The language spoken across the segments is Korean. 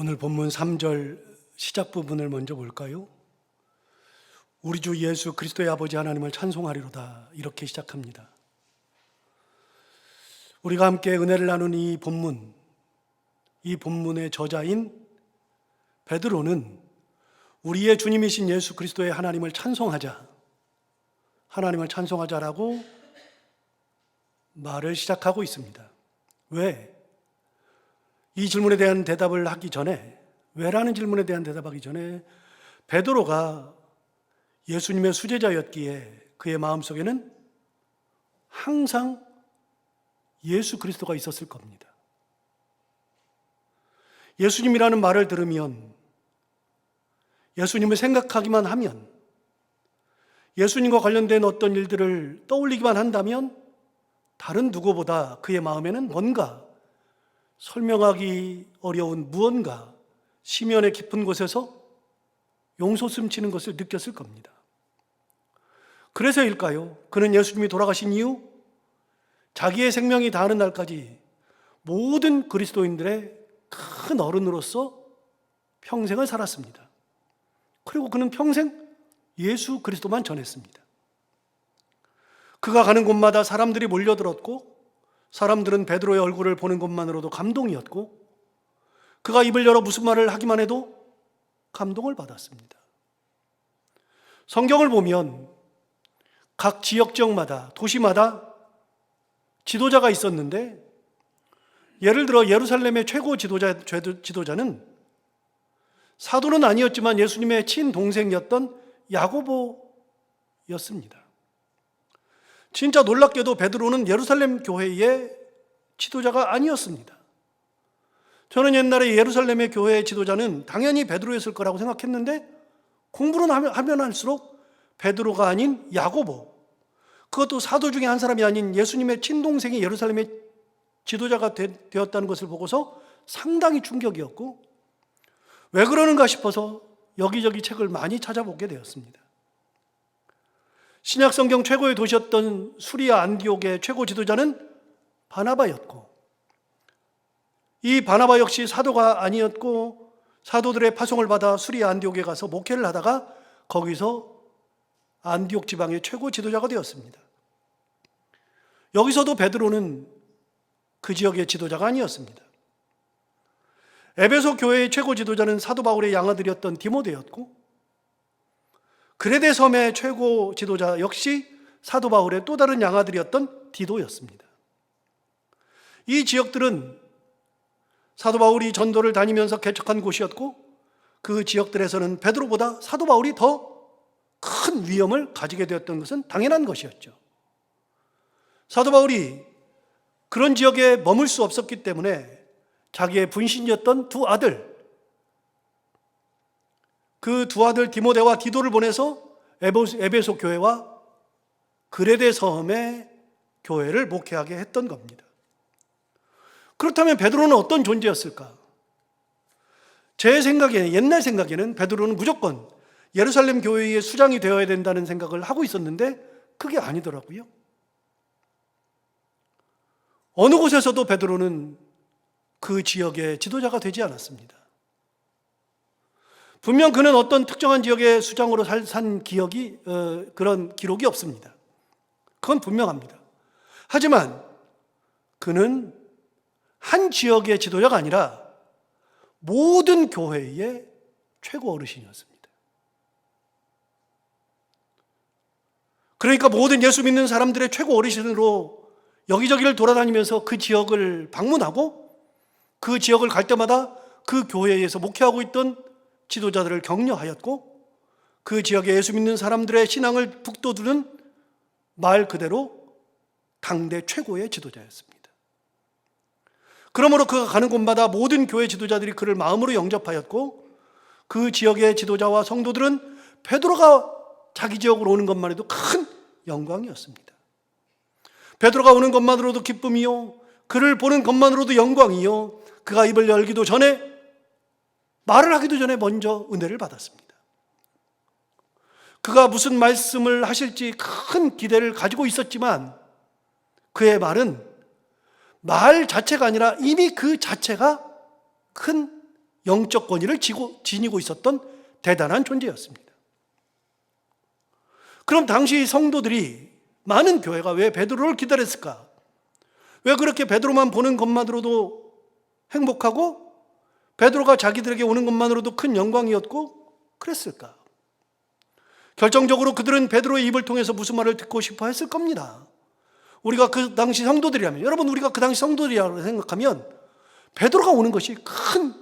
오늘 본문 3절 시작 부분을 먼저 볼까요? 우리 주 예수 그리스도의 아버지 하나님을 찬송하리로다, 이렇게 시작합니다. 우리가 함께 은혜를 나눈 이 본문의 저자인 베드로는 우리의 주님이신 예수 그리스도의 하나님을 찬송하자라고 말을 시작하고 있습니다. 왜? 이 질문에 대한 대답을 하기 전에, 왜라는 질문에 대한 대답하기 전에 베드로가 예수님의 수제자였기에 그의 마음속에는 항상 예수 그리스도가 있었을 겁니다. 예수님이라는 말을 들으면, 예수님을 생각하기만 하면, 예수님과 관련된 어떤 일들을 떠올리기만 한다면 다른 누구보다 그의 마음에는 뭔가 설명하기 어려운 무언가 심연의 깊은 곳에서 용솟 숨치는 것을 느꼈을 겁니다. 그래서일까요? 그는 예수님이 돌아가신 이후 자기의 생명이 다하는 날까지 모든 그리스도인들의 큰 어른으로서 평생을 살았습니다. 그리고 그는 평생 예수 그리스도만 전했습니다. 그가 가는 곳마다 사람들이 몰려들었고, 사람들은 베드로의 얼굴을 보는 것만으로도 감동이었고, 그가 입을 열어 무슨 말을 하기만 해도 감동을 받았습니다. 성경을 보면 각 지역마다, 도시마다 지도자가 있었는데, 예를 들어 예루살렘의 최고 지도자는 사도는 아니었지만 예수님의 친동생이었던 야고보였습니다. 진짜 놀랍게도 베드로는 예루살렘 교회의 지도자가 아니었습니다. 저는 옛날에 예루살렘의 교회의 지도자는 당연히 베드로였을 거라고 생각했는데, 공부를 하면 할수록 베드로가 아닌 야고보, 그것도 사도 중에 한 사람이 아닌 예수님의 친동생이 예루살렘의 지도자가 되었다는 것을 보고서 상당히 충격이었고, 왜 그러는가 싶어서 여기저기 책을 많이 찾아보게 되었습니다. 신약 성경 최고의 도시였던 수리아 안디옥의 최고 지도자는 바나바였고, 이 바나바 역시 사도가 아니었고 사도들의 파송을 받아 수리아 안디옥에 가서 목회를 하다가 거기서 안디옥 지방의 최고 지도자가 되었습니다. 여기서도 베드로는 그 지역의 지도자가 아니었습니다. 에베소 교회의 최고 지도자는 사도 바울의 양아들이었던 디모데였고, 그레데 섬의 최고 지도자 역시 사도 바울의 또 다른 양아들이었던 디도였습니다. 이 지역들은 사도 바울이 전도를 다니면서 개척한 곳이었고, 그 지역들에서는 베드로보다 사도 바울이 더 큰 위엄을 가지게 되었던 것은 당연한 것이었죠. 사도 바울이 그런 지역에 머물 수 없었기 때문에 자기의 분신이었던 그 두 아들 디모데와 디도를 보내서 에베소 교회와 그레데 섬의 교회를 목회하게 했던 겁니다. 그렇다면 베드로는 어떤 존재였을까? 제 생각에, 옛날 생각에는 베드로는 무조건 예루살렘 교회의 수장이 되어야 된다는 생각을 하고 있었는데 그게 아니더라고요. 어느 곳에서도 베드로는 그 지역의 지도자가 되지 않았습니다. 분명 그는 어떤 특정한 지역의 수장으로 산 그런 기록이 없습니다. 그건 분명합니다. 하지만 그는 한 지역의 지도자가 아니라 모든 교회의 최고 어르신이었습니다. 그러니까 모든 예수 믿는 사람들의 최고 어르신으로 여기저기를 돌아다니면서 그 지역을 방문하고, 그 지역을 갈 때마다 그 교회에서 목회하고 있던 지도자들을 격려하였고, 그 지역에 예수 믿는 사람들의 신앙을 북돋우는 말 그대로 당대 최고의 지도자였습니다. 그러므로 그가 가는 곳마다 모든 교회 지도자들이 그를 마음으로 영접하였고, 그 지역의 지도자와 성도들은 베드로가 자기 지역으로 오는 것만 해도 큰 영광이었습니다. 베드로가 오는 것만으로도 기쁨이요, 그를 보는 것만으로도 영광이요, 그가 입을 열기도 전에, 말을 하기도 전에 먼저 은혜를 받았습니다. 그가 무슨 말씀을 하실지 큰 기대를 가지고 있었지만 그의 말은 말 자체가 아니라 이미 그 자체가 큰 영적 권위를 지니고 있었던 대단한 존재였습니다. 그럼 당시 성도들이, 많은 교회가 왜 베드로를 기다렸을까? 왜 그렇게 베드로만 보는 것만으로도 행복하고 베드로가 자기들에게 오는 것만으로도 큰 영광이었고 그랬을까? 결정적으로 그들은 베드로의 입을 통해서 무슨 말을 듣고 싶어 했을 겁니다. 우리가 그 당시 성도들이라면, 여러분 우리가 그 당시 성도들이라고 생각하면 베드로가 오는 것이 큰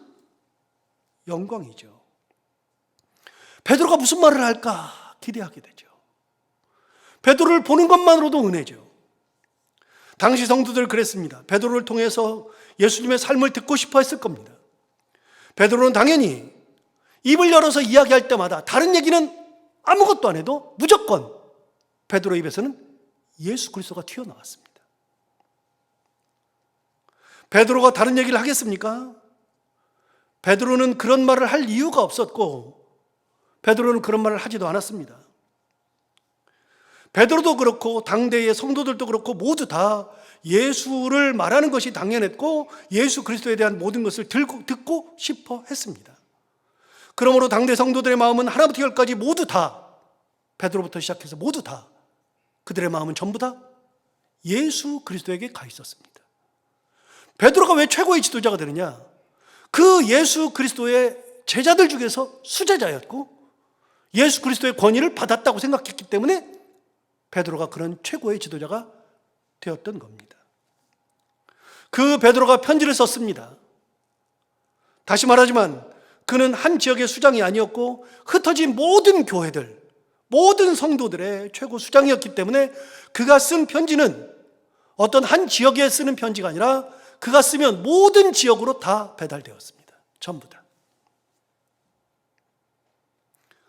영광이죠. 베드로가 무슨 말을 할까 기대하게 되죠. 베드로를 보는 것만으로도 은혜죠. 당시 성도들 그랬습니다. 베드로를 통해서 예수님의 삶을 듣고 싶어 했을 겁니다. 베드로는 당연히 입을 열어서 이야기할 때마다 다른 얘기는 아무것도 안 해도 무조건 베드로 입에서는 예수 그리스도가 튀어나왔습니다. 베드로가 다른 얘기를 하겠습니까? 베드로는 그런 말을 할 이유가 없었고 베드로는 그런 말을 하지도 않았습니다. 베드로도 그렇고 당대의 성도들도 그렇고 모두 다 예수를 말하는 것이 당연했고 예수 그리스도에 대한 모든 것을 듣고 싶어 했습니다. 그러므로 당대 성도들의 마음은 하나부터 열까지 모두 다, 베드로부터 시작해서 모두 다, 그들의 마음은 전부 다 예수 그리스도에게 가 있었습니다. 베드로가 왜 최고의 지도자가 되느냐? 그 예수 그리스도의 제자들 중에서 수제자였고 예수 그리스도의 권위를 받았다고 생각했기 때문에 베드로가 그런 최고의 지도자가 되었던 겁니다. 그 베드로가 편지를 썼습니다. 다시 말하지만 그는 한 지역의 수장이 아니었고 흩어진 모든 교회들, 모든 성도들의 최고 수장이었기 때문에 그가 쓴 편지는 어떤 한 지역에 쓰는 편지가 아니라 그가 쓰면 모든 지역으로 다 배달되었습니다. 전부 다.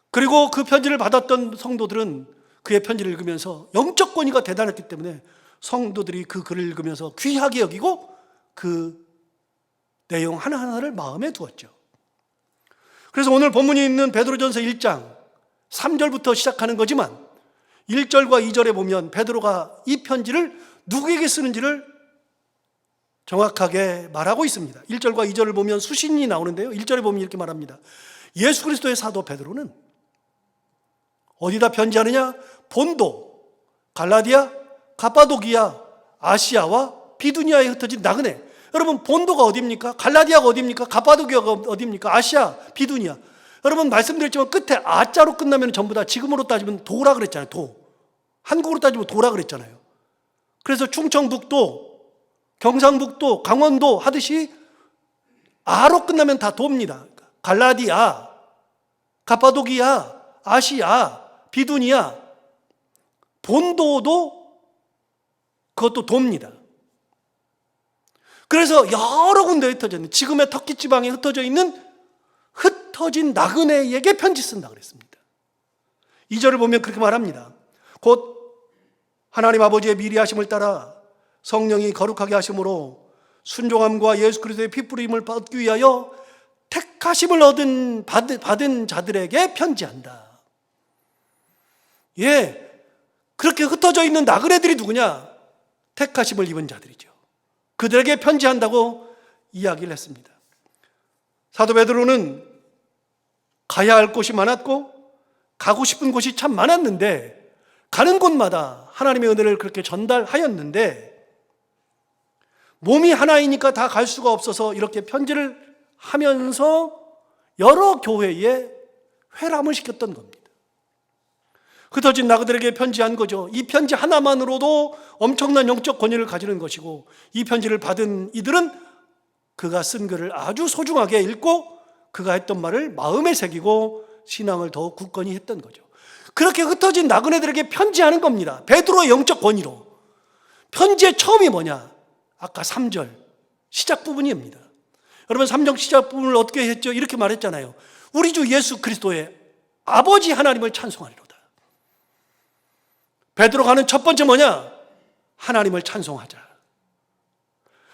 그리고 그 편지를 받았던 성도들은 그의 편지를 읽으면서 영적 권위가 대단했기 때문에 성도들이 그 글을 읽으면서 귀하게 여기고 그 내용 하나하나를 마음에 두었죠. 그래서 오늘 본문이 있는 베드로전서 1장 3절부터 시작하는 거지만 1절과 2절에 보면 베드로가 이 편지를 누구에게 쓰는지를 정확하게 말하고 있습니다. 1절과 2절을 보면 수신이 나오는데요. 1절에 보면 이렇게 말합니다. 예수 그리스도의 사도 베드로는 어디다 편지하느냐? 본도, 갈라디아, 가파도기아, 아시아와 비두니아에 흩어진 나그네. 여러분 본도가 어디입니까? 갈라디아가 어디입니까? 가파도기아가 어디입니까? 아시아, 비두니아. 여러분 말씀드렸지만 끝에 아자로 끝나면 전부 다 지금으로 따지면 도라 그랬잖아요. 도. 한국으로 따지면 도라 그랬잖아요. 그래서 충청북도, 경상북도, 강원도 하듯이 아로 끝나면 다 도입니다. 갈라디아, 가파도기아, 아시아, 비두니아, 본도도 그것도 도입니다. 그래서 여러 군데에 흩어져 있는, 지금의 터키 지방에 흩어져 있는 흩어진 나그네에게 편지 쓴다 그랬습니다. 2절을 보면 그렇게 말합니다. 곧 하나님 아버지의 미리하심을 따라 성령이 거룩하게 하심으로 순종함과 예수 그리스도의 피뿌림을 받기 위하여 택하심을 받은 자들에게 편지한다. 예, 그렇게 흩어져 있는 나그네들이 누구냐? 택하심을 입은 자들이죠. 그들에게 편지한다고 이야기를 했습니다. 사도 베드로는 가야 할 곳이 많았고 가고 싶은 곳이 참 많았는데 가는 곳마다 하나님의 은혜를 그렇게 전달하였는데 몸이 하나이니까 다 갈 수가 없어서 이렇게 편지를 하면서 여러 교회에 회람을 시켰던 겁니다. 흩어진 나그들에게 편지한 거죠. 이 편지 하나만으로도 엄청난 영적 권위를 가지는 것이고 이 편지를 받은 이들은 그가 쓴 글을 아주 소중하게 읽고 그가 했던 말을 마음에 새기고 신앙을 더욱 굳건히 했던 거죠. 그렇게 흩어진 나그네들에게 편지하는 겁니다. 베드로의 영적 권위로. 편지의 처음이 뭐냐? 아까 3절 시작 부분입니다. 여러분 3절 시작 부분을 어떻게 했죠? 이렇게 말했잖아요. 우리 주 예수 그리스도의 아버지 하나님을 찬송하리로다. 베드로가 하는 첫 번째 뭐냐? 하나님을 찬송하자.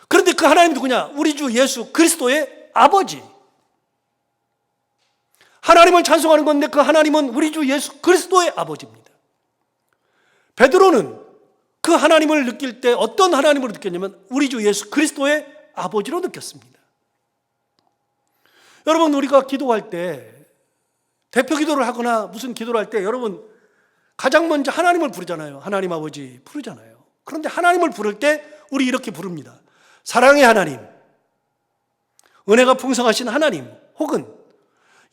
그런데 그 하나님이 누구냐? 우리 주 예수 그리스도의 아버지. 하나님을 찬송하는 건데 그 하나님은 우리 주 예수 그리스도의 아버지입니다. 베드로는 그 하나님을 느낄 때 어떤 하나님으로 느꼈냐면 우리 주 예수 그리스도의 아버지로 느꼈습니다. 여러분, 우리가 기도할 때, 대표 기도를 하거나 무슨 기도를 할 때 여러분 가장 먼저 하나님을 부르잖아요. 하나님 아버지 부르잖아요. 그런데 하나님을 부를 때 우리 이렇게 부릅니다. 사랑의 하나님, 은혜가 풍성하신 하나님, 혹은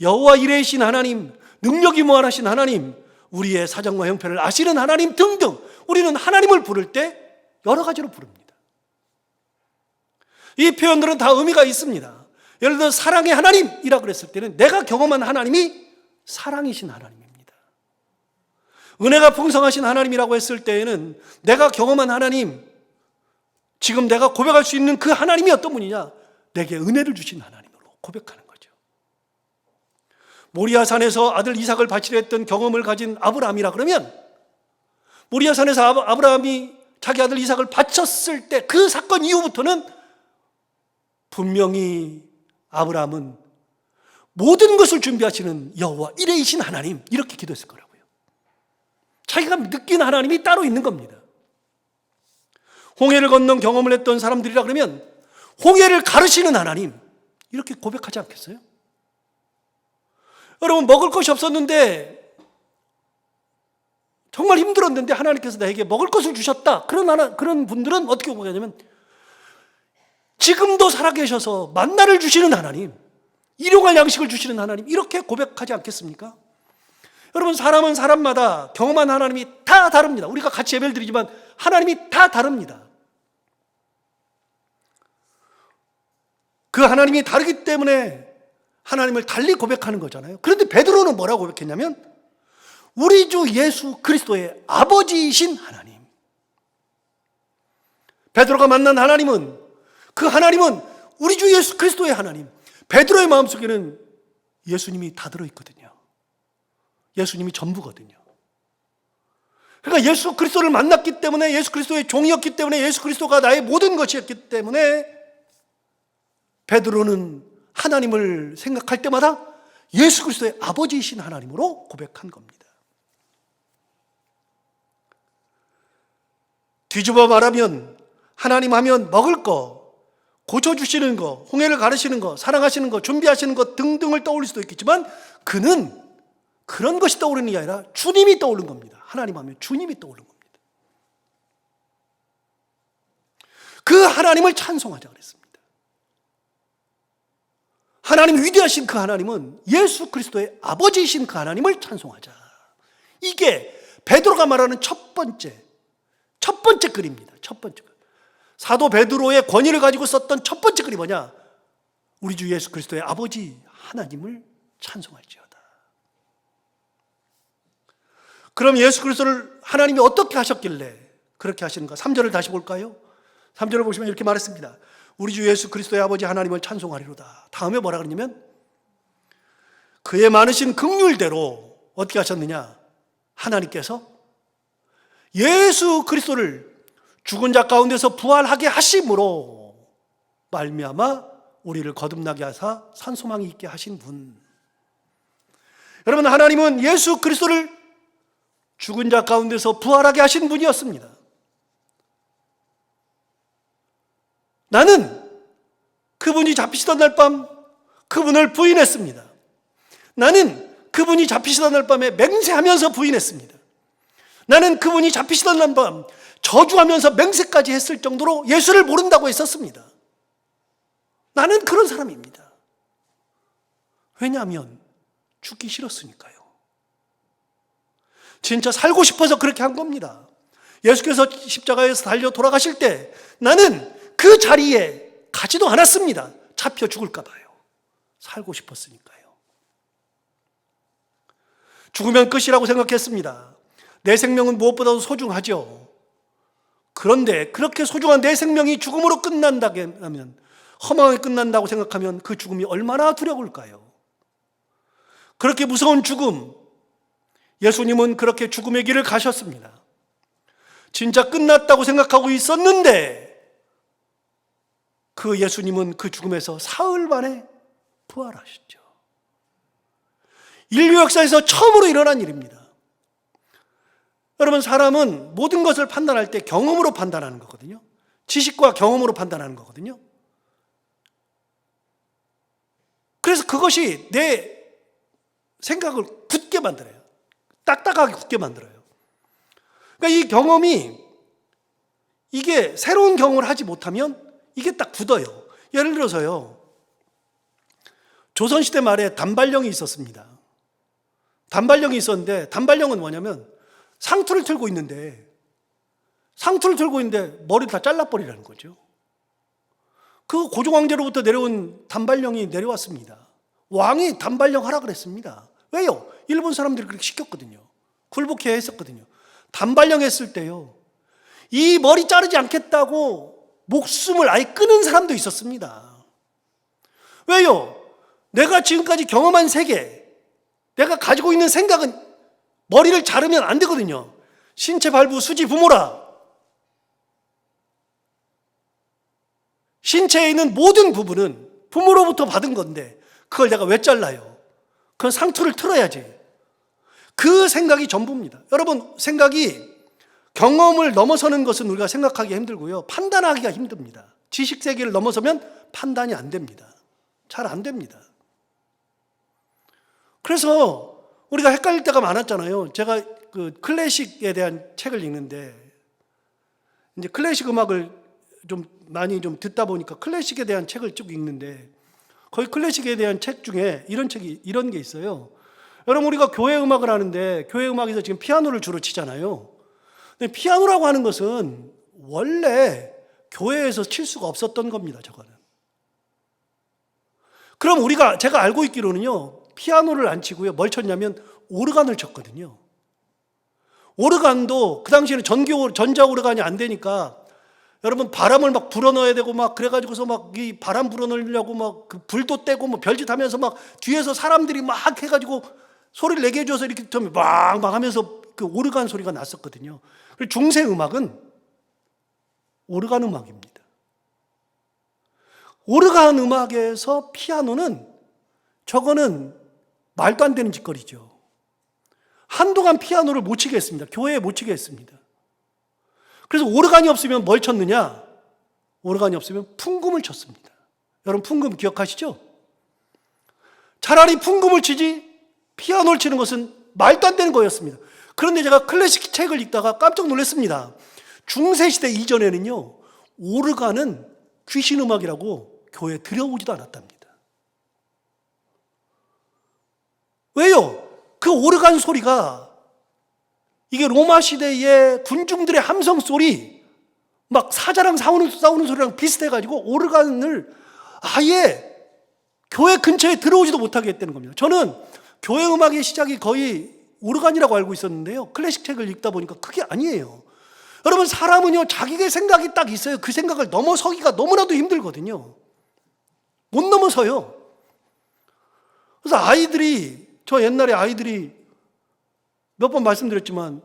여호와 이레이신 하나님, 능력이 무한하신 하나님, 우리의 사정과 형편을 아시는 하나님 등등, 우리는 하나님을 부를 때 여러 가지로 부릅니다. 이 표현들은 다 의미가 있습니다. 예를 들어 사랑의 하나님이라고 그랬을 때는 내가 경험한 하나님이 사랑이신 하나님입니다. 은혜가 풍성하신 하나님이라고 했을 때에는 내가 경험한 하나님, 지금 내가 고백할 수 있는 그 하나님이 어떤 분이냐? 내게 은혜를 주신 하나님으로 고백하는 거죠. 모리아산에서 아들 이삭을 바치려 했던 경험을 가진 아브라함이라 그러면, 모리아산에서 아브라함이 자기 아들 이삭을 바쳤을 때 그 사건 이후부터는 분명히 아브라함은 모든 것을 준비하시는 여호와 이레이신 하나님, 이렇게 기도했을 거라고요. 자기가 느낀 하나님이 따로 있는 겁니다. 홍해를 건넌 경험을 했던 사람들이라 그러면 홍해를 가르시는 하나님, 이렇게 고백하지 않겠어요? 여러분, 먹을 것이 없었는데, 정말 힘들었는데 하나님께서 나에게 먹을 것을 주셨다, 그런 분들은 어떻게 고백하냐면, 지금도 살아계셔서 만나를 주시는 하나님, 일용할 양식을 주시는 하나님, 이렇게 고백하지 않겠습니까? 여러분, 사람은 사람마다 경험한 하나님이 다 다릅니다. 우리가 같이 예배를 드리지만 하나님이 다 다릅니다. 그 하나님이 다르기 때문에 하나님을 달리 고백하는 거잖아요. 그런데 베드로는 뭐라고 고백했냐면, 우리 주 예수 그리스도의 아버지이신 하나님. 베드로가 만난 하나님은, 그 하나님은 우리 주 예수 그리스도의 하나님. 베드로의 마음속에는 예수님이 다 들어있거든요. 예수님이 전부거든요. 그러니까 예수 그리스도를 만났기 때문에, 예수 그리스도의 종이었기 때문에, 예수 그리스도가 나의 모든 것이었기 때문에 베드로는 하나님을 생각할 때마다 예수 그리스도의 아버지이신 하나님으로 고백한 겁니다. 뒤집어 말하면 하나님 하면 먹을 거, 고쳐주시는 거, 홍해를 가르시는 거, 사랑하시는 거, 준비하시는 것 등등을 떠올릴 수도 있겠지만, 그는 그런 것이 떠오르는 게 아니라 주님이 떠오른 겁니다. 하나님 하면 주님이 떠오른 겁니다. 그 하나님을 찬송하자 그랬습니다. 하나님, 위대하신 그 하나님은 예수 그리스도의 아버지이신 그 하나님을 찬송하자. 이게 베드로가 말하는 첫 번째 글입니다. 첫 번째 글. 사도 베드로의 권위를 가지고 썼던 첫 번째 글이 뭐냐? 우리 주 예수 그리스도의 아버지 하나님을 찬송할지어다. 그럼 예수 그리스도를 하나님이 어떻게 하셨길래 그렇게 하시는가? 3절을 다시 볼까요? 3절을 보시면 이렇게 말했습니다. 우리 주 예수 그리스도의 아버지 하나님을 찬송하리로다. 다음에 뭐라 그러냐면, 그의 많으신 긍휼대로 어떻게 하셨느냐? 하나님께서 예수 그리스도를 죽은 자 가운데서 부활하게 하심으로 말미암아 우리를 거듭나게 하사 산소망이 있게 하신 분. 여러분, 하나님은 예수 그리스도를 죽은 자 가운데서 부활하게 하신 분이었습니다. 나는 그분이 잡히시던 날 밤 그분을 부인했습니다. 나는 그분이 잡히시던 날 밤에 맹세하면서 부인했습니다. 나는 그분이 잡히시던 날 밤 저주하면서 맹세까지 했을 정도로 예수를 모른다고 했었습니다. 나는 그런 사람입니다. 왜냐하면 죽기 싫었으니까요. 진짜 살고 싶어서 그렇게 한 겁니다. 예수께서 십자가에서 달려 돌아가실 때 나는 그 자리에 가지도 않았습니다. 잡혀 죽을까 봐요. 살고 싶었으니까요. 죽으면 끝이라고 생각했습니다. 내 생명은 무엇보다도 소중하죠. 그런데 그렇게 소중한 내 생명이 죽음으로 끝난다면, 허망하게 끝난다고 생각하면 그 죽음이 얼마나 두려울까요? 그렇게 무서운 죽음, 예수님은 그렇게 죽음의 길을 가셨습니다. 진짜 끝났다고 생각하고 있었는데 그 예수님은 그 죽음에서 사흘 만에 부활하셨죠. 인류 역사에서 처음으로 일어난 일입니다. 여러분, 사람은 모든 것을 판단할 때 경험으로 판단하는 거거든요. 지식과 경험으로 판단하는 거거든요. 그래서 그것이 내 생각을 굳게 만들어요. 딱딱하게 굳게 만들어요. 그러니까 이 경험이, 이게 새로운 경험을 하지 못하면 이게 딱 굳어요. 예를 들어서요, 조선시대 말에 단발령이 있었습니다. 단발령이 있었는데, 단발령은 뭐냐면 상투를 틀고 있는데 머리를 다 잘라버리라는 거죠. 그 고종황제로부터 내려온 단발령이 내려왔습니다. 왕이 단발령 하라 그랬습니다. 왜요? 일본 사람들이 그렇게 시켰거든요. 굴복해야 했었거든요. 단발령 했을 때요, 이 머리 자르지 않겠다고 목숨을 아예 끊은 사람도 있었습니다. 왜요? 내가 지금까지 경험한 세계, 내가 가지고 있는 생각은 머리를 자르면 안 되거든요. 신체 발부 수지 부모라. 신체에 있는 모든 부분은 부모로부터 받은 건데 그걸 내가 왜 잘라요? 그건 상투를 틀어야지. 그 생각이 전부입니다. 여러분, 생각이 경험을 넘어서는 것은 우리가 생각하기 힘들고요, 판단하기가 힘듭니다. 지식 세계를 넘어서면 판단이 안 됩니다. 잘 안 됩니다. 그래서 우리가 헷갈릴 때가 많았잖아요. 제가 그 클래식에 대한 책을 읽는데, 이제 클래식 음악을 좀 많이 좀 듣다 보니까 클래식에 대한 책을 쭉 읽는데, 거기 클래식에 대한 책 중에 이런 게 있어요. 여러분, 우리가 교회 음악을 하는데 교회 음악에서 지금 피아노를 주로 치잖아요. 근데 피아노라고 하는 것은 원래 교회에서 칠 수가 없었던 겁니다, 저거는. 그럼 제가 알고 있기로는요, 피아노를 안 치고요, 뭘 쳤냐면 오르간을 쳤거든요. 오르간도 그 당시에는 전자 오르간이 안 되니까 여러분, 바람을 막 불어넣어야 되고 막 그래가지고서 막 이 바람 불어넣으려고 막 그 불도 떼고 뭐 별짓 하면서 막 뒤에서 사람들이 막 해가지고 소리를 내게 해줘서 이렇게 막 하면서 그 오르간 소리가 났었거든요. 그리고 중세 음악은 오르간 음악입니다. 오르간 음악에서 피아노는, 저거는 말도 안 되는 짓거리죠. 한동안 피아노를 못 치게 했습니다. 교회에 못 치게 했습니다. 그래서 오르간이 없으면 뭘 쳤느냐? 오르간이 없으면 풍금을 쳤습니다. 여러분, 풍금 기억하시죠? 차라리 풍금을 치지 피아노를 치는 것은 말도 안 되는 거였습니다. 그런데 제가 클래식 책을 읽다가 깜짝 놀랐습니다. 중세시대 이전에는요, 오르간은 귀신 음악이라고 교회에 들여오지도 않았답니다. 왜요? 그 오르간 소리가, 이게 로마 시대의 군중들의 함성 소리, 막 사자랑 싸우는 소리랑 비슷해가지고 오르간을 아예 교회 근처에 들어오지도 못하게 했다는 겁니다. 저는 교회 음악의 시작이 거의 오르간이라고 알고 있었는데요, 클래식 책을 읽다 보니까 그게 아니에요. 여러분, 사람은요, 자기의 생각이 딱 있어요. 그 생각을 넘어서기가 너무나도 힘들거든요. 못 넘어서요. 그래서 저 옛날에 아이들이 몇 번 말씀드렸지만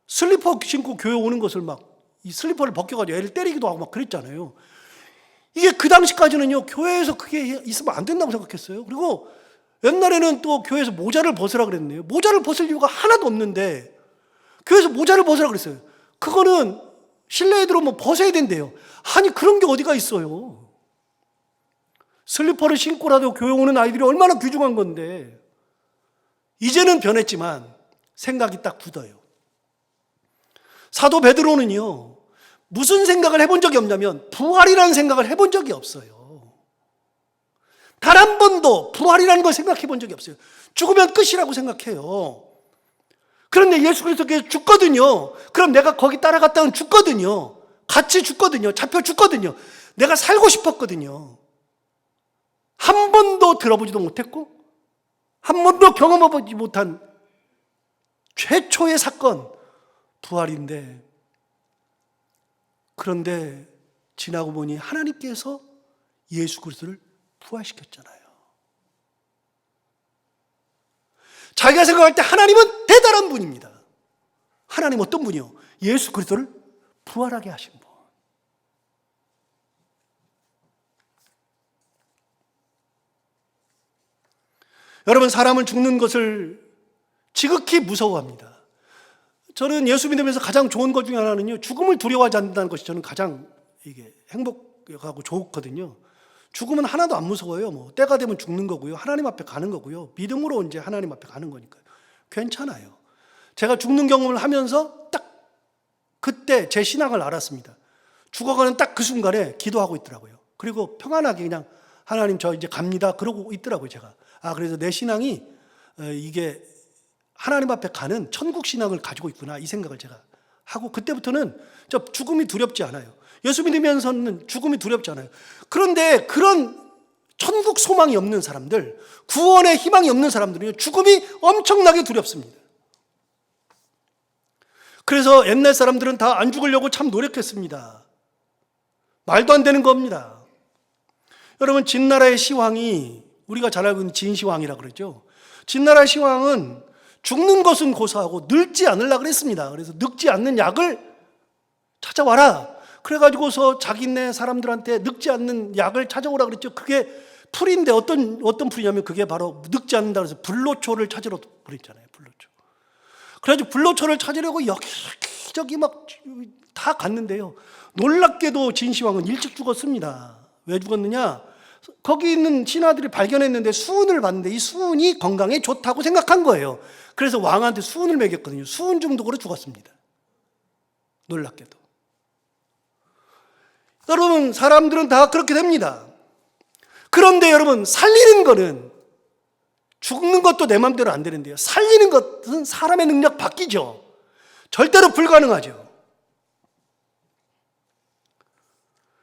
슬리퍼 신고 교회 오는 것을 막 이 슬리퍼를 벗겨가지고 애를 때리기도 하고 막 그랬잖아요. 이게 그 당시까지는요, 교회에서 그게 있으면 안 된다고 생각했어요. 그리고 옛날에는 또 교회에서 모자를 벗으라 그랬네요. 모자를 벗을 이유가 하나도 없는데 교회에서 모자를 벗으라 그랬어요. 그거는 실내에 들어오면 벗어야 된대요. 아니, 그런 게 어디가 있어요. 슬리퍼를 신고라도 교회 오는 아이들이 얼마나 귀중한 건데. 이제는 변했지만 생각이 딱 굳어요. 사도 베드로는요, 무슨 생각을 해본 적이 없냐면 부활이라는 생각을 해본 적이 없어요. 단 한 번도 부활이라는 걸 생각해 본 적이 없어요. 죽으면 끝이라고 생각해요. 그런데 예수 그리스도께서 죽거든요. 그럼 내가 거기 따라갔다면 죽거든요. 같이 죽거든요. 잡혀 죽거든요. 내가 살고 싶었거든요. 한 번도 들어보지도 못했고 한 번도 경험해보지 못한 최초의 사건, 부활인데, 그런데 지나고 보니 하나님께서 예수 그리스도를 부활시켰잖아요. 자기가 생각할 때 하나님은 대단한 분입니다. 하나님 어떤 분이요? 예수 그리스도를 부활하게 하신 분. 여러분, 사람은 죽는 것을 지극히 무서워합니다. 저는 예수 믿으면서 가장 좋은 것 중에 하나는요, 죽음을 두려워하지 않는다는 것이 저는 가장 이게 행복하고 좋거든요. 죽음은 하나도 안 무서워요. 뭐 때가 되면 죽는 거고요. 하나님 앞에 가는 거고요. 믿음으로 이제 하나님 앞에 가는 거니까요. 괜찮아요. 제가 죽는 경험을 하면서 딱 그때 제 신앙을 알았습니다. 죽어가는 딱 그 순간에 기도하고 있더라고요. 그리고 평안하게 그냥 하나님 저 이제 갑니다. 그러고 있더라고요, 제가. 그래서 내 신앙이 이게 하나님 앞에 가는 천국 신앙을 가지고 있구나, 이 생각을 제가 하고, 그때부터는 저 죽음이 두렵지 않아요. 예수 믿으면서는 죽음이 두렵지 않아요. 그런데 그런 천국 소망이 없는 사람들, 구원의 희망이 없는 사람들은 죽음이 엄청나게 두렵습니다. 그래서 옛날 사람들은 다 안 죽으려고 참 노력했습니다. 말도 안 되는 겁니다. 여러분, 진나라의 시황이, 우리가 잘 알고 있는 진시황이라고 그러죠. 진나라 시황은 죽는 것은 고사하고 늙지 않으려고 그랬습니다. 그래서 늙지 않는 약을 찾아와라. 그래가지고서 자기네 사람들한테 늙지 않는 약을 찾아오라 그랬죠. 그게 풀인데 어떤 풀이냐면 그게 바로 늙지 않는다 그래서 불로초를 찾으러 그랬잖아요. 불로초. 그래가지고 불로초를 찾으려고 여기저기 막 다 갔는데요. 놀랍게도 진시황은 일찍 죽었습니다. 왜 죽었느냐? 거기 있는 신하들이 발견했는데 수은을 봤는데 이 수은이 건강에 좋다고 생각한 거예요. 그래서 왕한테 수은을 먹였거든요. 수은 중독으로 죽었습니다. 놀랍게도. 여러분, 사람들은 다 그렇게 됩니다. 그런데 여러분, 살리는 거는, 죽는 것도 내 마음대로 안 되는데요, 살리는 것은 사람의 능력 바뀌죠. 절대로 불가능하죠.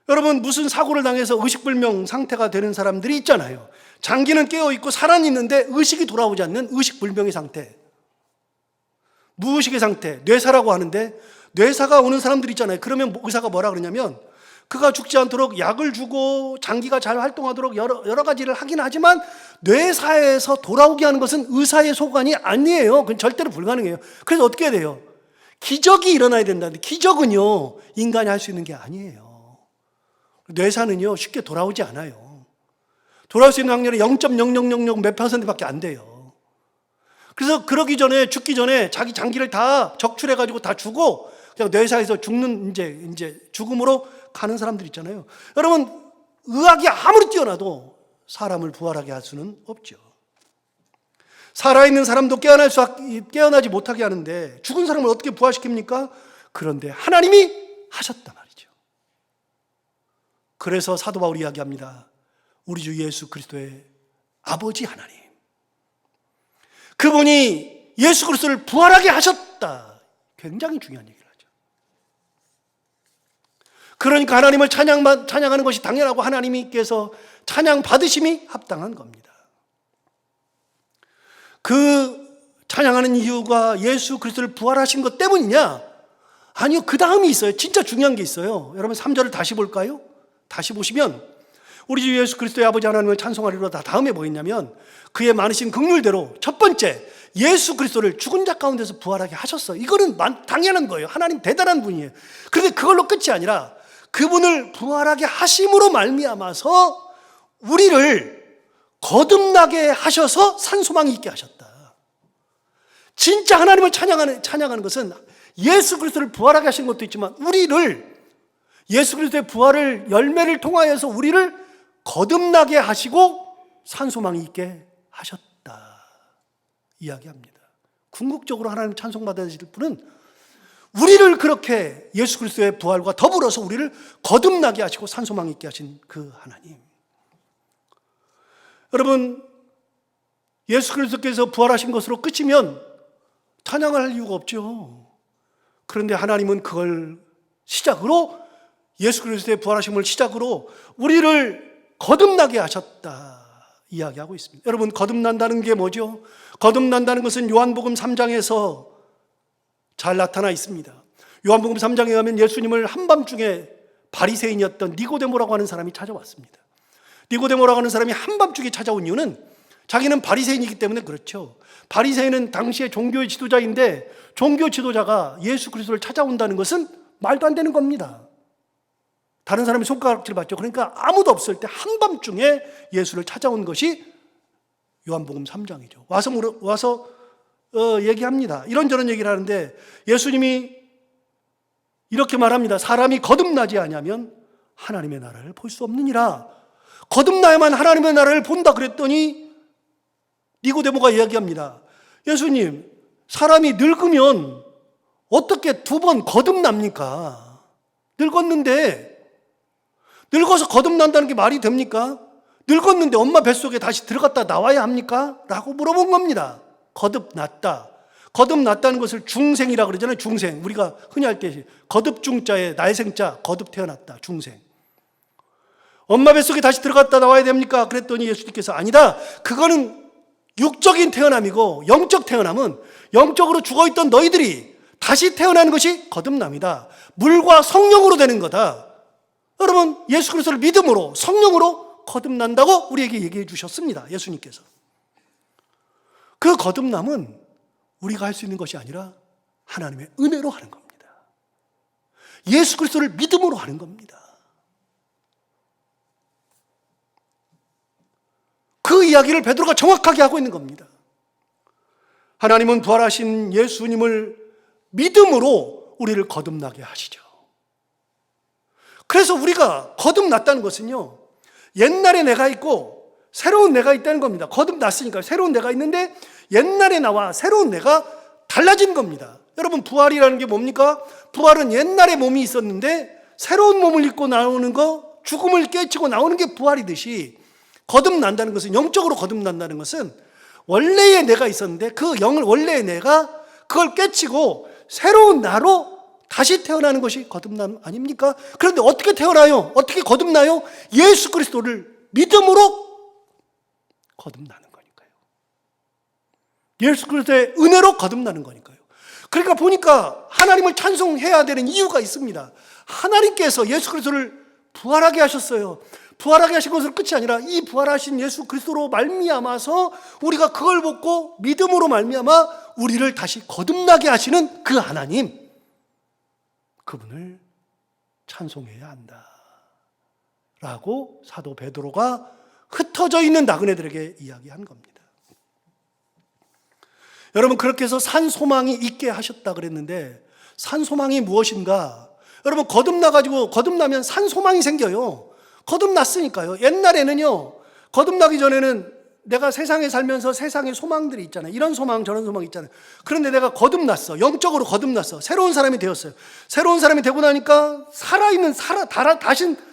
여러분, 무슨 사고를 당해서 의식불명 상태가 되는 사람들이 있잖아요. 장기는 깨어있고 살아있는데 의식이 돌아오지 않는 의식불명의 상태, 무의식의 상태, 뇌사라고 하는데, 뇌사가 오는 사람들이 있잖아요. 그러면 의사가 뭐라 그러냐면 그가 죽지 않도록 약을 주고 장기가 잘 활동하도록 여러 가지를 하긴 하지만 뇌사에서 돌아오게 하는 것은 의사의 소관이 아니에요. 그건 절대로 불가능해요. 그래서 어떻게 해야 돼요? 기적이 일어나야 된다는데, 기적은요 인간이 할 수 있는 게 아니에요. 뇌사는요 쉽게 돌아오지 않아요. 돌아올 수 있는 확률이 0.0000 몇 %밖에 안 돼요. 그래서 그러기 전에, 죽기 전에 자기 장기를 다 적출해가지고 다 주고 그냥 뇌사에서 죽는 이제 죽음으로 가는 사람들 있잖아요. 여러분, 의학이 아무리 뛰어나도 사람을 부활하게 할 수는 없죠. 살아있는 사람도 깨어나지 못하게 하는데 죽은 사람을 어떻게 부활시킵니까? 그런데 하나님이 하셨단 말이죠. 그래서 사도 바울이 이야기합니다. 우리 주 예수 그리스도의 아버지 하나님, 그분이 예수 그리스도를 부활하게 하셨다. 굉장히 중요한 얘기를 하죠. 그러니까 하나님을 찬양하는 것이 당연하고 하나님께서 찬양 받으심이 합당한 겁니다. 그 찬양하는 이유가 예수 그리스도를 부활하신 것 때문이냐? 아니요, 그 다음이 있어요. 진짜 중요한 게 있어요. 여러분 3절을 다시 볼까요? 다시 보시면 우리 주 예수 그리스도의 아버지 하나님을 찬송하리로다 다음에 뭐 있냐면, 그의 많으신 긍휼대로 첫 번째 예수 그리스도를 죽은 자 가운데서 부활하게 하셨어요. 이거는 당연한 거예요. 하나님 대단한 분이에요. 그런데 그걸로 끝이 아니라 그분을 부활하게 하심으로 말미암아서 우리를 거듭나게 하셔서 산소망이 있게 하셨다. 진짜 하나님을 찬양하는 것은 예수 그리스도를 부활하게 하신 것도 있지만 우리를, 예수 그리스도의 부활을 열매를 통하여서 우리를 거듭나게 하시고 산소망이 있게 하셨다 이야기합니다. 궁극적으로 하나님 찬송받아야 될 분은 우리를 그렇게 예수 그리스도의 부활과 더불어서 우리를 거듭나게 하시고 산소망 있게 하신 그 하나님. 여러분, 예수 그리스도께서 부활하신 것으로 끝이면 찬양을 할 이유가 없죠. 그런데 하나님은 그걸 시작으로, 예수 그리스도의 부활하심을 시작으로 우리를 거듭나게 하셨다 이야기하고 있습니다. 여러분, 거듭난다는 게 뭐죠? 거듭난다는 것은 요한복음 3장에서 잘 나타나 있습니다. 요한복음 3장에 가면 예수님을 한밤중에 바리새인이었던 니고데모라고 하는 사람이 찾아왔습니다. 니고데모라고 하는 사람이 한밤중에 찾아온 이유는 자기는 바리새인이기 때문에 그렇죠. 바리새인은 당시의 종교의 지도자인데 종교 지도자가 예수 그리스도를 찾아온다는 것은 말도 안 되는 겁니다. 다른 사람이 손가락질 받죠. 그러니까 아무도 없을 때 한밤중에 예수를 찾아온 것이 요한복음 3장이죠. 와서 얘기합니다. 이런저런 얘기를 하는데 예수님이 이렇게 말합니다. 사람이 거듭나지 아니하면 하나님의 나라를 볼 수 없느니라. 거듭나야만 하나님의 나라를 본다 그랬더니 니고데모가 이야기합니다. 예수님, 사람이 늙으면 어떻게 두 번 거듭납니까? 늙었는데, 늙어서 거듭난다는 게 말이 됩니까? 늙었는데 엄마 뱃속에 다시 들어갔다 나와야 합니까? 라고 물어본 겁니다. 거듭났다. 거듭났다는 것을 중생이라고 그러잖아요. 중생. 우리가 흔히 할 때 거듭중자에 날생자, 거듭 태어났다. 중생. 엄마 뱃속에 다시 들어갔다 나와야 됩니까? 그랬더니 예수님께서 아니다. 그거는 육적인 태어남이고 영적 태어남은 영적으로 죽어있던 너희들이 다시 태어나는 것이 거듭남이다. 물과 성령으로 되는 거다. 여러분, 예수 그리스도를 믿음으로 성령으로 거듭난다고 우리에게 얘기해 주셨습니다. 예수님께서. 그 거듭남은 우리가 할 수 있는 것이 아니라 하나님의 은혜로 하는 겁니다. 예수 그리스도를 믿음으로 하는 겁니다. 그 이야기를 베드로가 정확하게 하고 있는 겁니다. 하나님은 부활하신 예수님을 믿음으로 우리를 거듭나게 하시죠. 그래서 우리가 거듭났다는 것은요, 옛날에 내가 있고 새로운 내가 있다는 겁니다. 거듭났으니까 새로운 내가 있는데 옛날의 나와 새로운 내가 달라진 겁니다. 여러분, 부활이라는 게 뭡니까? 부활은 옛날의 몸이 있었는데 새로운 몸을 입고 나오는 거, 죽음을 깨치고 나오는 게 부활이듯이, 거듭난다는 것은, 영적으로 거듭난다는 것은 원래의 내가 있었는데 그 원래의 내가 그걸 깨치고 새로운 나로 다시 태어나는 것이 거듭남 아닙니까? 그런데 어떻게 태어나요? 어떻게 거듭나요? 예수 그리스도를 믿음으로 거듭나는 거니까요. 예수 그리스도의 은혜로 거듭나는 거니까요. 그러니까 보니까 하나님을 찬송해야 되는 이유가 있습니다. 하나님께서 예수 그리스도를 부활하게 하셨어요. 부활하게 하신 것으로 끝이 아니라 이 부활하신 예수 그리스도로 말미암아서 우리가 그걸 보고 믿음으로 말미암아 우리를 다시 거듭나게 하시는 그 하나님, 그분을 찬송해야 한다 라고 사도 베드로가 흩어져 있는 나그네들에게 이야기한 겁니다. 여러분, 그렇게 해서 산 소망이 있게 하셨다 그랬는데 산 소망이 무엇인가? 여러분, 거듭나면 산 소망이 생겨요. 거듭났으니까요. 옛날에는요, 거듭나기 전에는 내가 세상에 살면서 세상의 소망들이 있잖아요. 이런 소망 저런 소망 있잖아요. 그런데 내가 거듭났어. 영적으로 거듭났어. 새로운 사람이 되었어요. 새로운 사람이 되고 나니까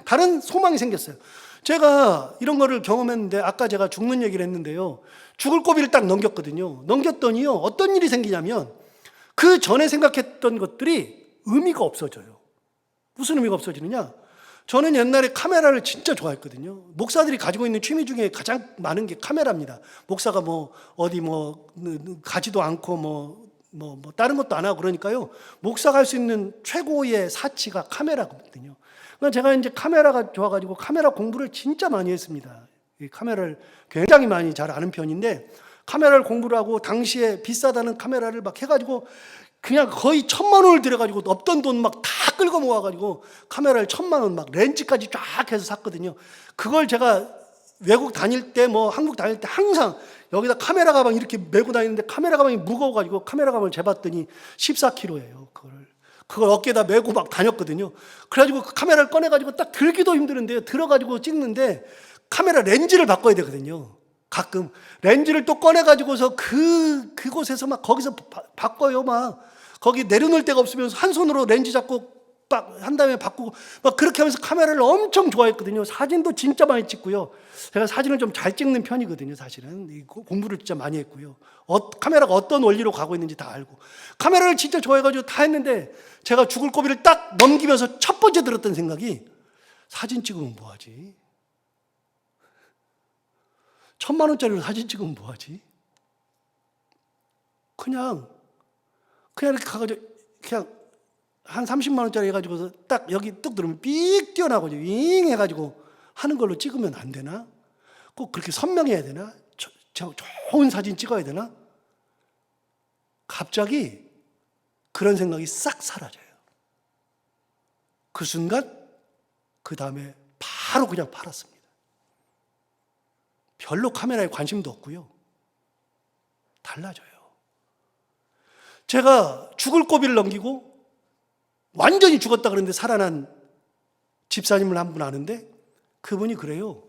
다른 소망이 생겼어요. 제가 이런 거를 경험했는데, 아까 제가 죽는 얘기를 했는데요, 죽을 고비를 딱 넘겼거든요. 넘겼더니요, 어떤 일이 생기냐면 그 전에 생각했던 것들이 의미가 없어져요. 무슨 의미가 없어지느냐? 저는 옛날에 카메라를 진짜 좋아했거든요. 목사들이 가지고 있는 취미 중에 가장 많은 게 카메라입니다. 목사가 어디 가지도 않고 다른 것도 안 하고 그러니까요, 목사가 할 수 있는 최고의 사치가 카메라거든요. 그러니까 제가 이제 카메라가 좋아가지고 카메라 공부를 진짜 많이 했습니다. 이 카메라를 굉장히 많이 잘 아는 편인데, 카메라를 공부를 하고 당시에 비싸다는 카메라를 막 해가지고 그냥 거의 1,000만 원을 들여가지고 없던 돈 막 다 끌고 모아가지고 카메라를 1,000만 원 막 렌즈까지 쫙 해서 샀거든요. 그걸 제가 외국 다닐 때 한국 다닐 때 항상 여기다 카메라 가방 이렇게 메고 다니는데 카메라 가방이 무거워가지고 카메라 가방을 재봤더니 14kg예요. 그걸 어깨에다 메고 막 다녔거든요. 그래가지고 그 카메라를 꺼내가지고 딱 들기도 힘드는데요, 들어가지고 찍는데 카메라 렌즈를 바꿔야 되거든요. 가끔 렌즈를 또 꺼내가지고서 그곳에서 막 거기서 바꿔요. 막 거기 내려놓을 데가 없으면서 한 손으로 렌즈 잡고 빡 한 다음에 바꾸고 막 그렇게 하면서 카메라를 엄청 좋아했거든요. 사진도 진짜 많이 찍고요. 제가 사진을 좀 잘 찍는 편이거든요. 사실은 공부를 진짜 많이 했고요. 카메라가 어떤 원리로 가고 있는지 다 알고, 카메라를 진짜 좋아해가지고 다 했는데, 제가 죽을 고비를 딱 넘기면서 첫 번째 들었던 생각이, 사진 찍으면 뭐하지? 1,000만 원짜리로 사진 찍으면 뭐하지? 그냥 이렇게 가가지고 그냥 한 30만 원짜리 해가지고서 딱 여기 뚝 들으면 삑 튀어나오고 윙 해가지고 하는 걸로 찍으면 안 되나? 꼭 그렇게 선명해야 되나? 좋은 사진 찍어야 되나? 갑자기 그런 생각이 싹 사라져요. 그 순간, 그 다음에 바로 그냥 팔았습니다. 별로 카메라에 관심도 없고요. 달라져요. 제가 죽을 고비를 넘기고 완전히 죽었다 그랬는데 살아난 집사님을 한 분 아는데, 그분이 그래요.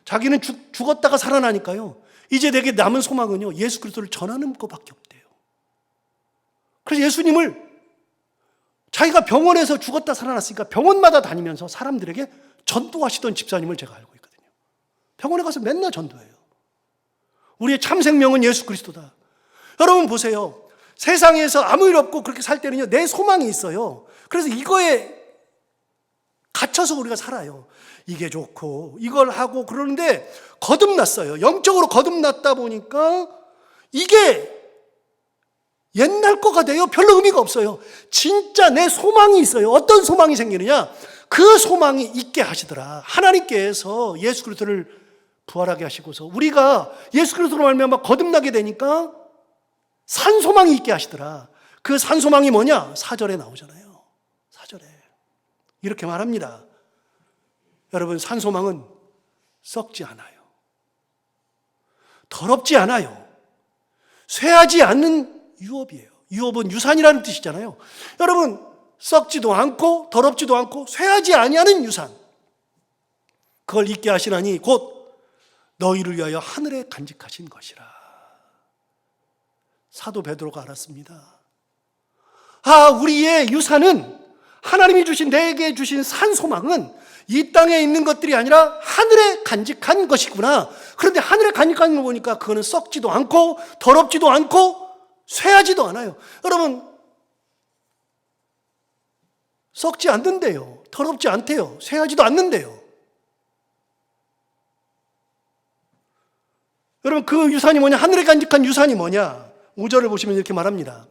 자기는 죽었다가 살아나니까요. 이제 내게 남은 소망은요, 예수 그리스도를 전하는 것밖에 없대요. 그래서 예수님을 자기가 병원에서 죽었다 살아났으니까 병원마다 다니면서 사람들에게 전도하시던 집사님을 제가 알고 있거든요. 병원에 가서 맨날 전도해요. 우리의 참 생명은 예수 그리스도다. 여러분 보세요. 세상에서 아무 일 없고 그렇게 살 때는요, 내 소망이 있어요. 그래서 이거에 갇혀서 우리가 살아요. 이게 좋고 이걸 하고 그러는데 거듭났어요. 영적으로 거듭났다 보니까 이게 옛날 거가 돼요. 별로 의미가 없어요. 진짜 내 소망이 있어요. 어떤 소망이 생기느냐? 그 소망이 있게 하시더라. 하나님께서 예수 그리스도를 부활하게 하시고서 우리가 예수 그리스도로 말미암아 거듭나게 되니까 산 소망이 있게 하시더라. 그 산 소망이 뭐냐? 4절에 나오잖아요. 4절에 이렇게 말합니다. 여러분, 산 소망은 썩지 않아요. 더럽지 않아요. 쇠하지 않는 유업이에요. 유업은 유산이라는 뜻이잖아요. 여러분, 썩지도 않고 더럽지도 않고 쇠하지 아니하는 유산, 그걸 잊게 하시나니 곧 너희를 위하여 하늘에 간직하신 것이라. 사도 베드로가 알았습니다. 우리의 유산은, 하나님이 주신, 내게 주신 산 소망은 이 땅에 있는 것들이 아니라 하늘에 간직한 것이구나. 그런데 하늘에 간직한 거 보니까 그거는 썩지도 않고 더럽지도 않고 쇠하지도 않아요. 여러분, 썩지 않는데요. 더럽지 않대요. 쇠하지도 않는데요. 여러분, 그 유산이 뭐냐? 하늘에 간직한 유산이 뭐냐? 5절을 보시면 이렇게 말합니다.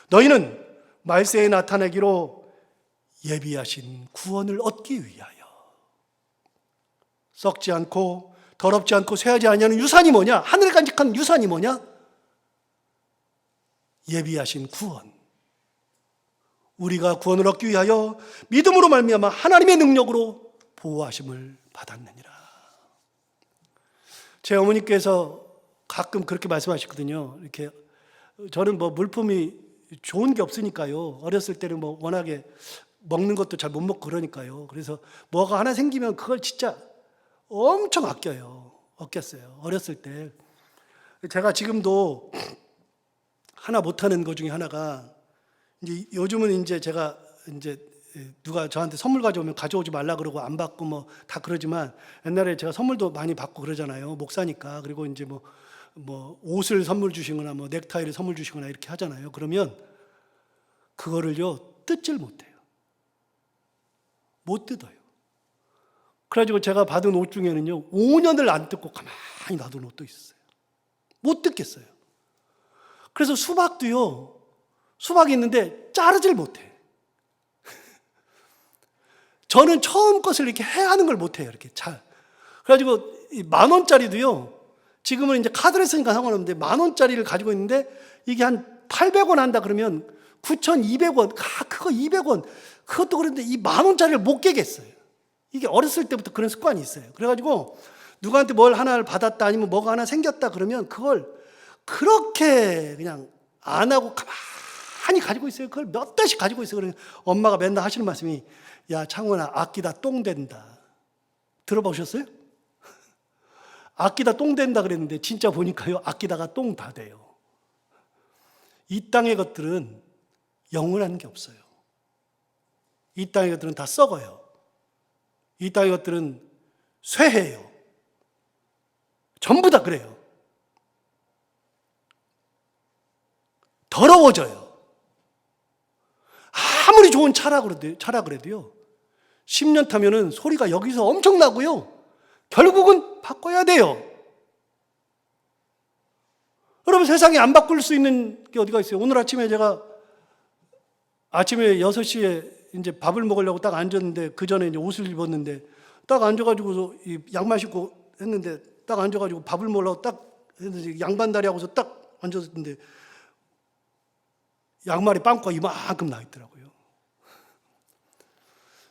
너희는 말세에 나타내기로 예비하신 구원을 얻기 위하여 썩지 않고 더럽지 않고 쇠하지 아니하는 유산이 뭐냐? 하늘에 간직한 유산이 뭐냐? 예비하신 구원. 우리가 구원을 얻기 위하여 믿음으로 말미암아 하나님의 능력으로 보호하심을 받았느니라. 제 어머니께서 가끔 그렇게 말씀하시거든요. 이렇게 저는 뭐 물품이 좋은 게 없으니까요. 어렸을 때는 뭐 워낙에 먹는 것도 잘 못 먹고 그러니까요. 그래서 뭐가 하나 생기면 그걸 진짜 엄청 아꼈어요. 어렸을 때. 제가 지금도 하나 못하는 것 중에 하나가, 이제 요즘은 이제 제가 이제 누가 저한테 선물 가져오면 가져오지 말라 그러고 안 받고 뭐 다 그러지만, 옛날에 제가 선물도 많이 받고 그러잖아요. 목사니까. 그리고 이제 뭐 옷을 선물 주시거나 뭐 넥타이를 선물 주시거나 이렇게 하잖아요. 그러면 그거를요, 뜯질 못해요. 못 뜯어요. 그래가지고 제가 받은 옷 중에는요, 5년을 안 뜯고 가만히 놔둔 옷도 있어요. 못 뜯겠어요. 그래서 수박도요, 수박이 있는데 자르질 못해. 저는 처음 것을 이렇게 해하는 걸 못해요. 이렇게 잘. 그래가지고 10,000원짜리도요, 지금은 이제 카드를 쓰니까 상관없는데 10,000원짜리를 가지고 있는데 이게 한 800원 한다 그러면 9,200원, 그거 200원, 그것도 그런데 이 10,000원짜리를 못 깨겠어요. 이게 어렸을 때부터 그런 습관이 있어요. 그래가지고 누구한테 뭘 하나를 받았다 아니면 뭐가 하나 생겼다 그러면 그걸 그렇게 그냥 안 하고 가만히 가지고 있어요. 그걸 몇 달씩 가지고 있어요. 그래서 엄마가 맨날 하시는 말씀이, 야 창원아, 아끼다 똥 된다. 들어보셨어요? 아끼다 똥 된다 그랬는데 진짜 보니까요, 아끼다가 똥 다 돼요. 이 땅의 것들은 영원한 게 없어요. 이 땅의 것들은 다 썩어요. 이 땅의 것들은 쇠해요. 전부 다 그래요. 더러워져요. 아무리 좋은 차라 그래도요, 10년 타면은 소리가 여기서 엄청나고요, 결국은 바꿔야 돼요. 여러분, 세상에 안 바꿀 수 있는 게 어디가 있어요? 오늘 아침에 제가 아침에 6시에 이제 밥을 먹으려고 딱 앉았는데, 그 전에 이제 옷을 입었는데, 딱 앉아가지고서 양말 신고 했는데, 딱 앉아가지고 밥을 먹으려고 딱 했는데, 양반다리 하고서 딱 앉았는데, 양말이 빵꾸가 이만큼 나 있더라고요.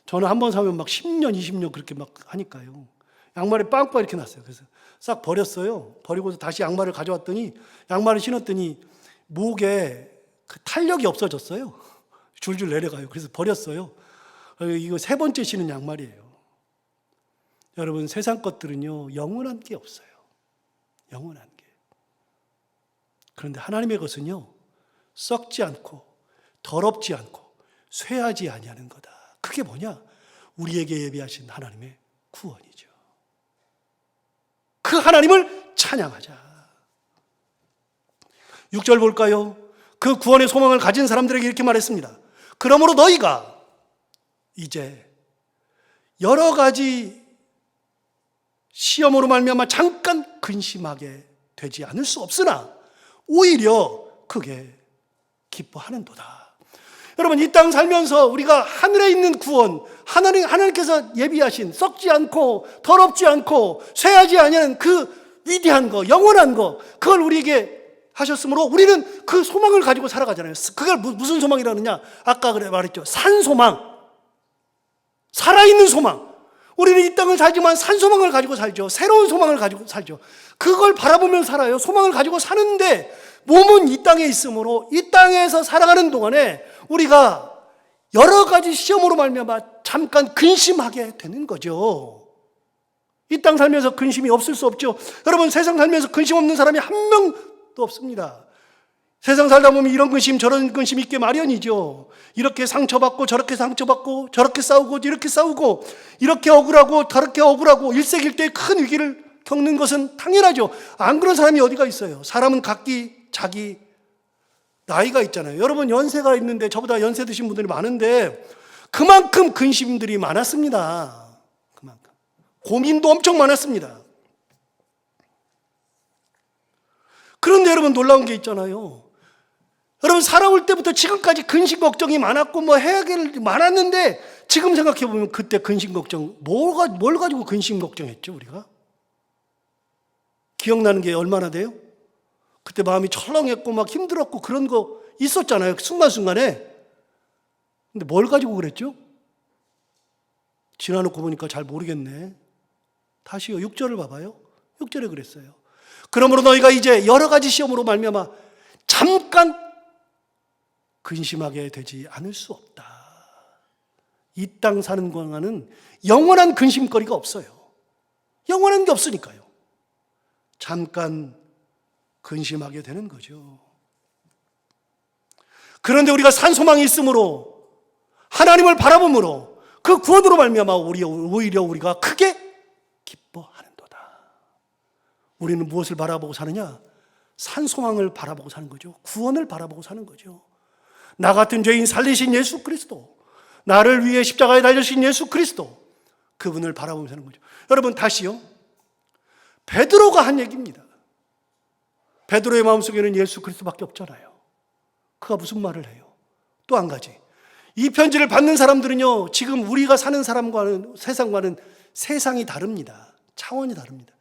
저는 한 번 사면 막 10년, 20년 그렇게 막 하니까요. 양말에 빵꾸가 이렇게 났어요. 그래서 싹 버렸어요. 버리고서 다시 양말을 가져왔더니, 양말을 신었더니 목에 그 탄력이 없어졌어요. 줄줄 내려가요. 그래서 버렸어요. 이거 3번째 신은 양말이에요. 여러분, 세상 것들은요, 영원한 게 없어요. 영원한 게. 그런데 하나님의 것은요, 썩지 않고 더럽지 않고 쇠하지 아니하는 거다. 그게 뭐냐? 우리에게 예비하신 하나님의 구원이죠. 그 하나님을 찬양하자. 6절 볼까요? 그 구원의 소망을 가진 사람들에게 이렇게 말했습니다. 그러므로 너희가 이제 여러 가지 시험으로 말미암아 잠깐 근심하게 되지 않을 수 없으나 오히려 크게 기뻐하는도다. 여러분, 이 땅 살면서 우리가 하늘에 있는 구원, 하나님께서 예비하신 썩지 않고 더럽지 않고 쇠하지 아니하는 그 위대한 거, 영원한 거, 그걸 우리에게 하셨으므로 우리는 그 소망을 가지고 살아가잖아요. 그걸 무슨 소망이라느냐? 아까 말했죠. 산소망, 살아있는 소망. 우리는 이 땅을 살지만 산소망을 가지고 살죠. 새로운 소망을 가지고 살죠. 그걸 바라보면 살아요. 소망을 가지고 사는데 몸은 이 땅에 있으므로 이 땅에서 살아가는 동안에 우리가 여러 가지 시험으로 말미암아 잠깐 근심하게 되는 거죠. 이 땅 살면서 근심이 없을 수 없죠. 여러분, 세상 살면서 근심 없는 사람이 한 명도 없습니다. 세상 살다 보면 이런 근심 저런 근심 있게 마련이죠. 이렇게 상처받고 저렇게 상처받고 저렇게 싸우고 이렇게 싸우고 이렇게 억울하고 저렇게 억울하고 일색일대의 큰 위기를 겪는 것은 당연하죠. 안 그런 사람이 어디가 있어요. 사람은 각기 자기 나이가 있잖아요. 여러분, 연세가 있는데 저보다 연세 드신 분들이 많은데 그만큼 근심들이 많았습니다. 그만큼 고민도 엄청 많았습니다. 그런데 여러분, 놀라운 게 있잖아요. 여러분, 살아올 때부터 지금까지 근심 걱정이 많았고 뭐 해야 될 많았는데 지금 생각해 보면 그때 근심 걱정 뭘 가지고 근심 걱정했죠? 우리가 기억나는 게 얼마나 돼요? 그때 마음이 철렁했고 막 힘들었고 그런 거 있었잖아요. 순간순간에. 근데 뭘 가지고 그랬죠? 지나놓고 보니까 잘 모르겠네. 다시요. 6절을 봐봐요. 6절에 그랬어요. 그러므로 너희가 이제 여러 가지 시험으로 말미암아 잠깐 근심하게 되지 않을 수 없다. 이 땅 사는 동안은 영원한 근심거리가 없어요. 영원한 게 없으니까요. 잠깐 근심하게 되는 거죠. 그런데 우리가 산소망이 있으므로 하나님을 바라봄으로 그 구원으로 말미암아 오히려 우리가 크게 기뻐하는도다. 우리는 무엇을 바라보고 사느냐? 산소망을 바라보고 사는 거죠. 구원을 바라보고 사는 거죠. 나 같은 죄인 살리신 예수 그리스도, 나를 위해 십자가에 달리신 예수 그리스도, 그분을 바라보며 사는 거죠. 여러분, 다시요. 베드로가 한 얘기입니다. 베드로의 마음속에는 예수 그리스도밖에 없잖아요. 그가 무슨 말을 해요? 또 한 가지. 이 편지를 받는 사람들은요, 지금 우리가 사는 사람과는 세상과는 세상이 다릅니다. 차원이 다릅니다.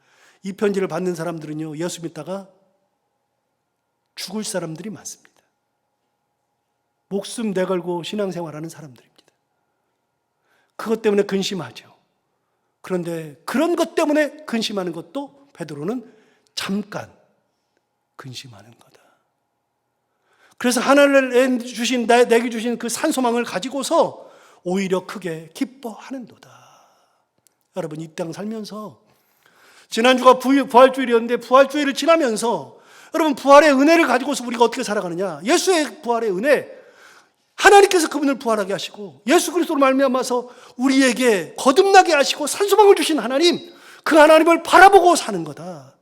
이 편지를 받는 사람들은요, 예수 믿다가 죽을 사람들이 많습니다. 목숨 내걸고 신앙생활하는 사람들입니다. 그것 때문에 근심하죠. 그런데 그런 것 때문에 근심하는 것도 베드로는 잠깐 근심하는 거다. 그래서 하나님을 내게 주신 그 산소망을 가지고서 오히려 크게 기뻐하는도다. 여러분, 이 땅 살면서 지난주가 부활주일이었는데 부활주일을 지나면서 여러분, 부활의 은혜를 가지고서 우리가 어떻게 살아가느냐? 예수의 부활의 은혜, 하나님께서 그분을 부활하게 하시고 예수 그리스도로 말미암아서 우리에게 거듭나게 하시고 산소망을 주신 하나님, 그 하나님을 바라보고 사는 거다.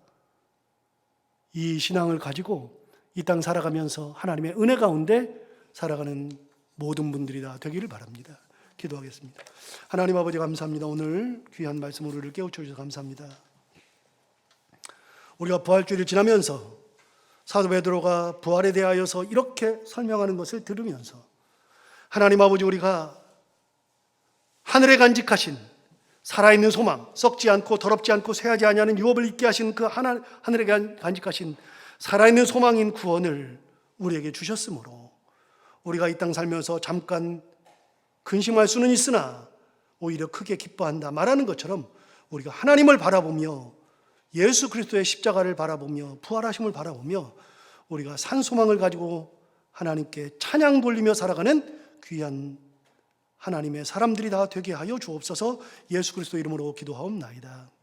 이 신앙을 가지고 이 땅 살아가면서 하나님의 은혜 가운데 살아가는 모든 분들이 다 되기를 바랍니다. 기도하겠습니다. 하나님 아버지, 감사합니다. 오늘 귀한 말씀으로 우리를 깨우쳐 주셔서 감사합니다. 우리가 부활주일을 지나면서 사도 베드로가 부활에 대하여서 이렇게 설명하는 것을 들으면서 하나님 아버지, 우리가 하늘에 간직하신 살아있는 소망, 썩지 않고 더럽지 않고 쇠하지 아니하는 유업을 있게 하신 그 하늘에 간직하신 살아있는 소망인 구원을 우리에게 주셨으므로 우리가 이 땅 살면서 잠깐 근심할 수는 있으나 오히려 크게 기뻐한다 말하는 것처럼 우리가 하나님을 바라보며 예수 그리스도의 십자가를 바라보며 부활하심을 바라보며 우리가 산소망을 가지고 하나님께 찬양 돌리며 살아가는 귀한 하나님의 사람들이 다 되게 하여 주옵소서. 예수 그리스도 이름으로 기도하옵나이다.